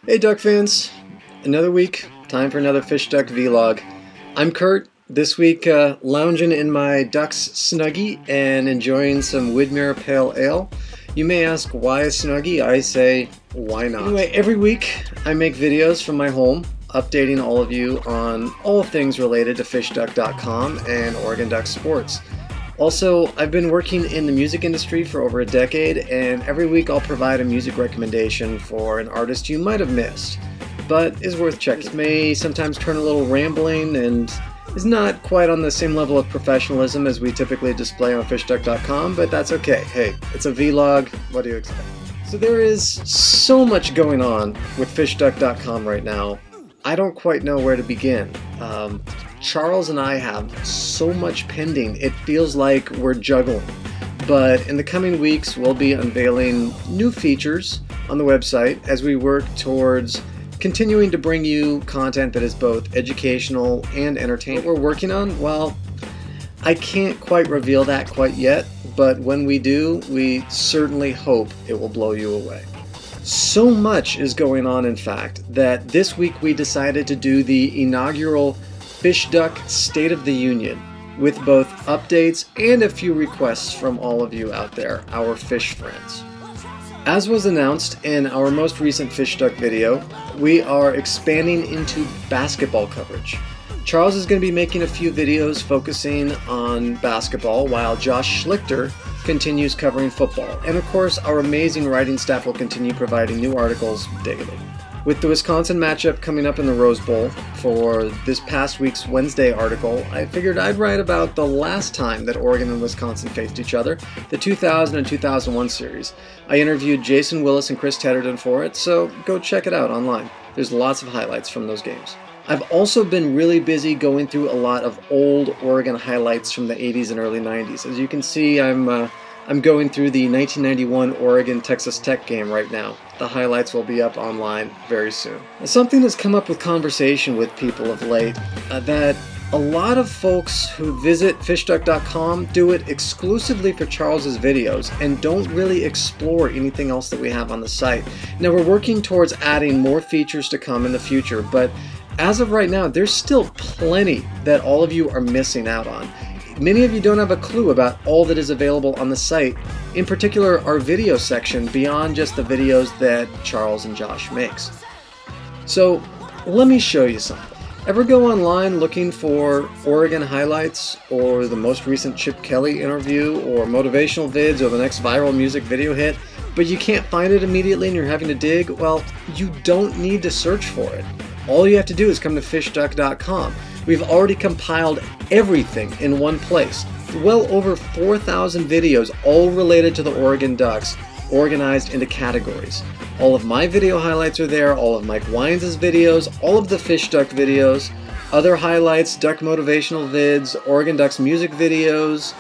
Hey Duck fans, another week, time for another Fish Duck vlog. I'm Kurt, this week lounging in my Ducks Snuggie and enjoying some Widmer Pale Ale. You may ask why a Snuggie, I say why not. Anyway, every week I make videos from my home, updating all of you on all things related to fishduck.com and Oregon Duck sports. Also, I've been working in the music industry for over a decade, and every week I'll provide a music recommendation for an artist you might have missed, but is worth checking. It may sometimes turn a little rambling and is not quite on the same level of professionalism as we typically display on fishduck.com, but that's okay. Hey, it's a vlog, what do you expect? So there is so much going on with fishduck.com right now. I don't quite know where to begin. Charles and I have so much pending, it feels like we're juggling. But in the coming weeks, we'll be unveiling new features on the website as we work towards continuing to bring you content that is both educational and entertaining. What we're working on, well, I can't quite reveal that quite yet, but when we do, we certainly hope it will blow you away. So much is going on, in fact, that this week we decided to do the inaugural Fish Duck State of the Union with both updates and a few requests from all of you out there, our fish friends. As was announced in our most recent Fish Duck video, we are expanding into basketball coverage. Charles is going to be making a few videos focusing on basketball, while Josh Schlichter continues covering football. And of course, our amazing writing staff will continue providing new articles daily. With the Wisconsin matchup coming up in the Rose Bowl for this past week's Wednesday article, I figured I'd write about the last time that Oregon and Wisconsin faced each other, the 2000 and 2001 series. I interviewed Jason Willis and Chris Tedderton for it, so go check it out online. There's lots of highlights from those games. I've also been really busy going through a lot of old Oregon highlights from the 80s and early 90s. As you can see, I'm going through the 1991 Oregon-Texas Tech game right now. The highlights will be up online very soon. Something has come up with conversation with people of late, that a lot of folks who visit fishduck.com do it exclusively for Charles's videos and don't really explore anything else that we have on the site. Now, we're working towards adding more features to come in the future, but as of right now, there's still plenty that all of you are missing out on. Many of you don't have a clue about all that is available on the site, in particular our video section beyond just the videos that Charles and Josh makes. So let me show you something. Ever go online looking for Oregon highlights or the most recent Chip Kelly interview or motivational vids or the next viral music video hit, but you can't find it immediately and you're having to dig? Well, you don't need to search for it. All you have to do is come to fishduck.com. We've already compiled everything in one place. Well over 4,000 videos, all related to the Oregon Ducks, organized into categories. All of my video highlights are there, all of Mike Wines' videos, all of the Fish Duck videos, other highlights, Duck motivational vids, Oregon Ducks music videos,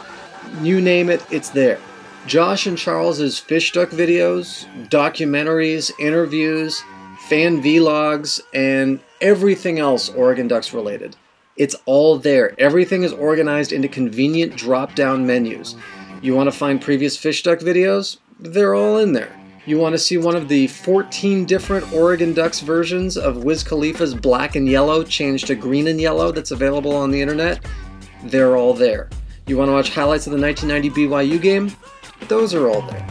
you name it, it's there. Josh and Charles' Fish Duck videos, documentaries, interviews, fan vlogs, and everything else Oregon Ducks related. It's all there. Everything is organized into convenient drop-down menus. You want to find previous Fish Duck videos? They're all in there. You want to see one of the 14 different Oregon Ducks versions of Wiz Khalifa's Black and Yellow changed to Green and Yellow that's available on the internet? They're all there. You want to watch highlights of the 1990 BYU game? Those are all there.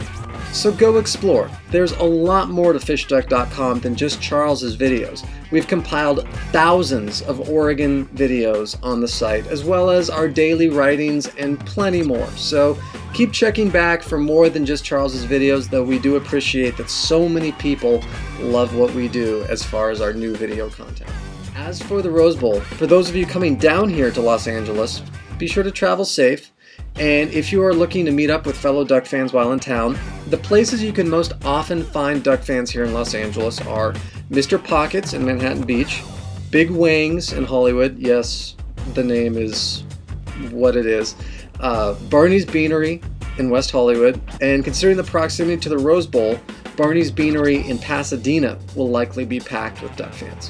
So go explore. There's a lot more to fishduck.com than just Charles's videos. We've compiled thousands of Oregon videos on the site, as well as our daily writings and plenty more. So keep checking back for more than just Charles's videos, though we do appreciate that so many people love what we do as far as our new video content. As for the Rose Bowl, for those of you coming down here to Los Angeles, be sure to travel safe. And if you are looking to meet up with fellow Duck fans while in town, the places you can most often find Duck fans here in Los Angeles are Mr. Pockets in Manhattan Beach, Big Wings in Hollywood, yes, the name is what it is, Barney's Beanery in West Hollywood, and considering the proximity to the Rose Bowl, Barney's Beanery in Pasadena will likely be packed with Duck fans.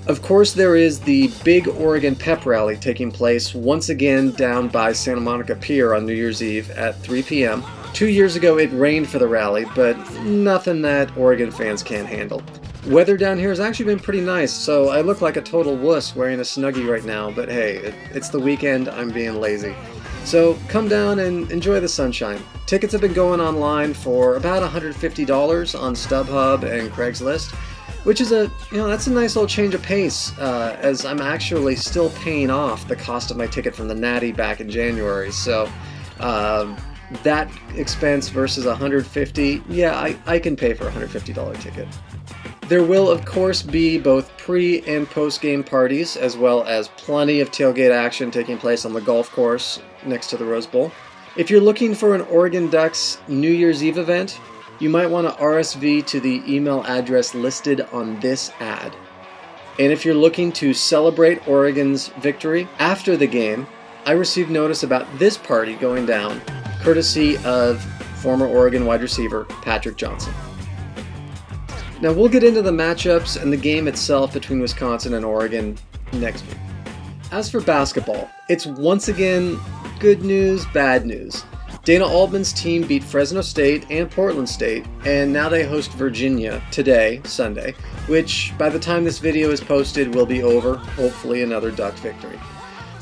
Of course, there is the big Oregon pep rally taking place once again down by Santa Monica Pier on New Year's Eve at 3 p.m. 2 years ago it rained for the rally, but nothing that Oregon fans can't handle. Weather down here has actually been pretty nice, so I look like a total wuss wearing a Snuggie right now, but hey, it's the weekend, I'm being lazy. So come down and enjoy the sunshine. Tickets have been going online for about $150 on StubHub and Craigslist, which is that's a nice little change of pace, as I'm actually still paying off the cost of my ticket from the Natty back in January. So that expense versus $150, yeah, I can pay for a $150 ticket. There will, of course, be both pre- and post-game parties, as well as plenty of tailgate action taking place on the golf course next to the Rose Bowl. If you're looking for an Oregon Ducks New Year's Eve event, you might want to RSV to the email address listed on this ad. And if you're looking to celebrate Oregon's victory after the game, I received notice about this party going down, courtesy of former Oregon wide receiver Patrick Johnson. Now we'll get into the matchups and the game itself between Wisconsin and Oregon next week. As for basketball, it's once again good news, bad news. Dana Altman's team beat Fresno State and Portland State, and now they host Virginia today, Sunday, which by the time this video is posted will be over, hopefully another Duck victory.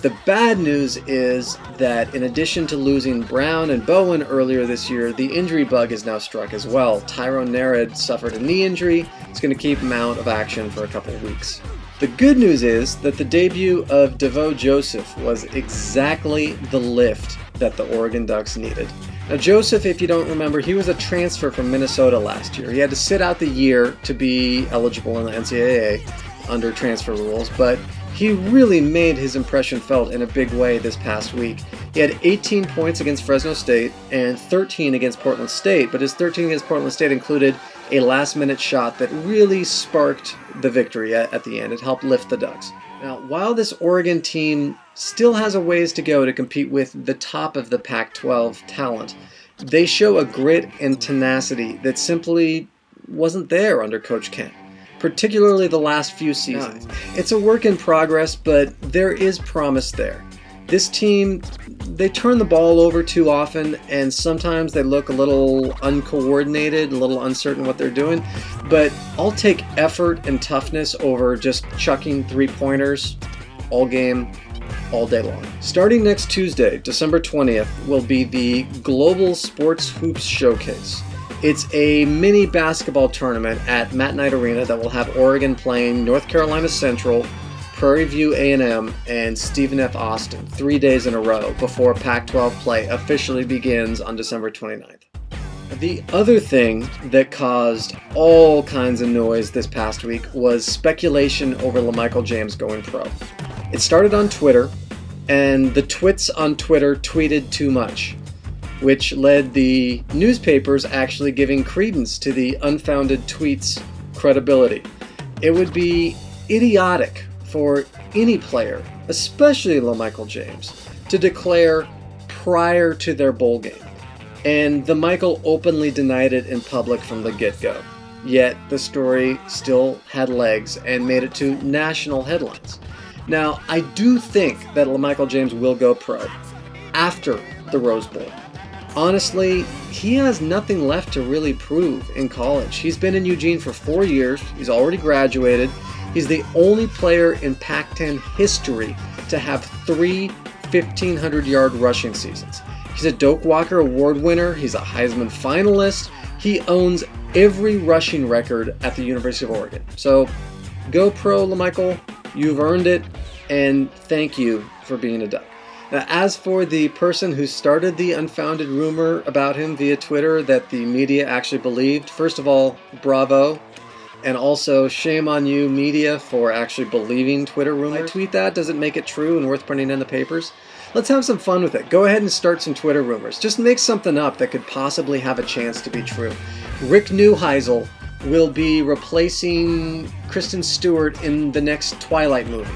The bad news is that in addition to losing Brown and Bowen earlier this year, the injury bug has now struck as well. Tyrone Nerad suffered a knee injury. It's going to keep him out of action for a couple of weeks. The good news is that the debut of DeVoe Joseph was exactly the lift that the Oregon Ducks needed. Now Joseph, if you don't remember, he was a transfer from Minnesota last year. He had to sit out the year to be eligible in the NCAA under transfer rules, but he really made his impression felt in a big way this past week. He had 18 points against Fresno State and 13 against Portland State, but his 13 against Portland State included a last-minute shot that really sparked the victory at the end. It helped lift the Ducks. Now, while this Oregon team still has a ways to go to compete with the top of the Pac-12 talent, they show a grit and tenacity that simply wasn't there under Coach Kent, particularly the last few seasons. It's a work in progress, but there is promise there. This team, they turn the ball over too often, and sometimes they look a little uncoordinated, a little uncertain what they're doing, but I'll take effort and toughness over just chucking three-pointers all game, all day long. Starting next Tuesday, December 20th, will be the Global Sports Hoops Showcase. It's a mini basketball tournament at Matt Knight Arena that will have Oregon playing North Carolina Central, Prairie View A&M, and Stephen F. Austin 3 days in a row before Pac-12 play officially begins on December 29th. The other thing that caused all kinds of noise this past week was speculation over LaMichael James going pro. It started on Twitter, and the twits on Twitter tweeted too much, which led the newspapers actually giving credence to the unfounded tweets' credibility. It would be idiotic for any player, especially LaMichael James, to declare prior to their bowl game. And the Michael openly denied it in public from the get-go. Yet the story still had legs and made it to national headlines. Now, I do think that LaMichael James will go pro after the Rose Bowl. Honestly, he has nothing left to really prove in college. He's been in Eugene for 4 years. He's already graduated. He's the only player in Pac-10 history to have 3 1,500-yard rushing seasons. He's a Doak Walker Award winner. He's a Heisman finalist. He owns every rushing record at the University of Oregon. So go pro, LaMichael. You've earned it, and thank you for being a Duck. Now, as for the person who started the unfounded rumor about him via Twitter that the media actually believed, first of all, bravo. And also, shame on you, media, for actually believing Twitter rumors. I tweet that, doesn't make it true and worth printing in the papers. Let's have some fun with it. Go ahead and start some Twitter rumors. Just make something up that could possibly have a chance to be true. Rick Neuheisel will be replacing Kristen Stewart in the next Twilight movie.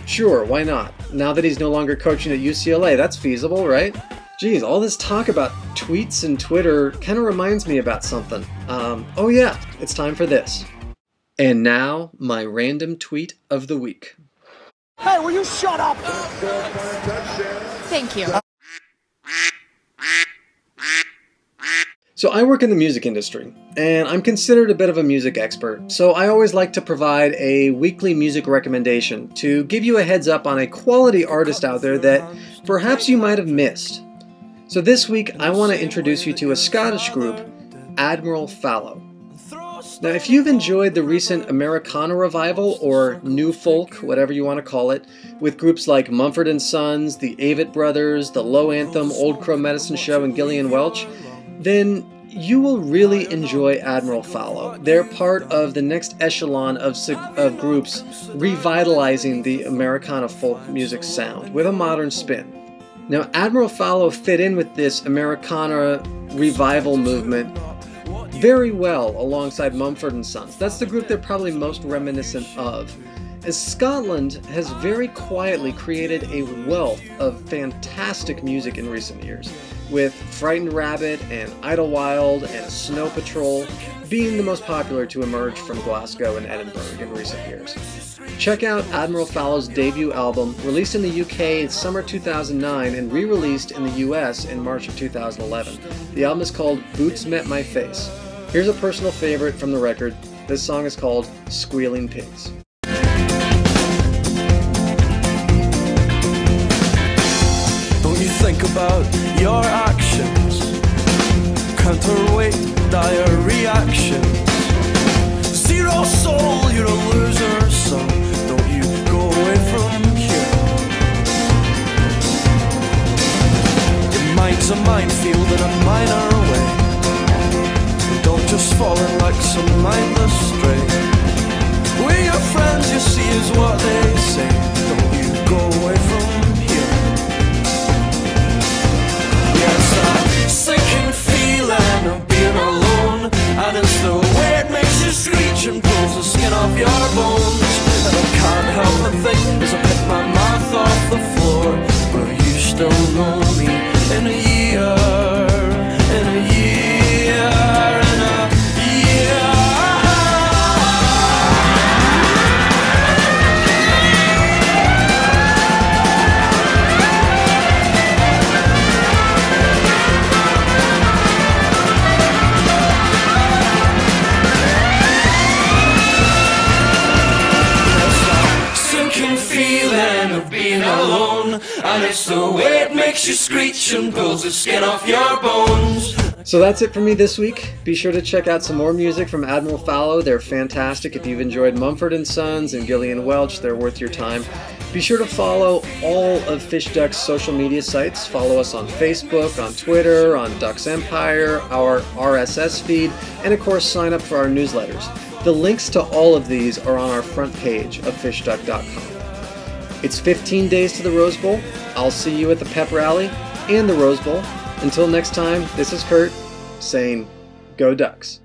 Sure, why not? Now that he's no longer coaching at UCLA, that's feasible, right? Geez, all this talk about tweets and Twitter kind of reminds me about something. Oh yeah, it's time for this. And now, my random tweet of the week. Hey, will you shut up? Thank you. So I work in the music industry, and I'm considered a bit of a music expert, so I always like to provide a weekly music recommendation to give you a heads up on a quality artist out there that perhaps you might have missed. So this week I want to introduce you to a Scottish group, Admiral Fallow. Now if you've enjoyed the recent Americana revival, or New Folk, whatever you want to call it, with groups like Mumford & Sons, the Avett Brothers, the Low Anthem, Old Crow Medicine Show, and Gillian Welch, then you will really enjoy Admiral Fallow. They're part of the next echelon of groups revitalizing the Americana folk music sound with a modern spin. Now, Admiral Fallow fit in with this Americana revival movement very well alongside Mumford & Sons. That's the group they're probably most reminiscent of, as Scotland has very quietly created a wealth of fantastic music in recent years, with Frightened Rabbit and Idlewild and Snow Patrol being the most popular to emerge from Glasgow and Edinburgh in recent years. Check out Admiral Fallow's debut album, released in the UK in summer 2009 and re-released in the US in March of 2011. The album is called Boots Met My Face. Here's a personal favorite from the record. This song is called Squealing Pigs. Don't you think about your actions? Counterweight dire reactions. Zero soul, you're a loser, so don't you go away from here. Your mind's a minefield in a minor way. Don't just fall in like some mindless stray. We're your friends, you see, is what they say. Don't you go away from here. Sinking feeling of being alone, and it's the way it makes you screech and pulls the skin off your bones. And I can't help but think as I pick my mouth off the floor, will you still know me in a year, in a year, in a year? Alone, and it's the way it makes you screech and pulls the skin off your bones. So that's it for me this week. Be sure to check out some more music from Admiral Fallow. They're fantastic. If you've enjoyed Mumford & Sons and Gillian Welch, they're worth your time. Be sure to follow all of Fish Duck's social media sites. Follow us on Facebook, on Twitter, on Ducks Empire, our RSS feed, and of course sign up for our newsletters. The links to all of these are on our front page of fishduck.com. It's 15 days to the Rose Bowl. I'll see you at the pep rally and the Rose Bowl. Until next time, this is Kurt saying, Go Ducks.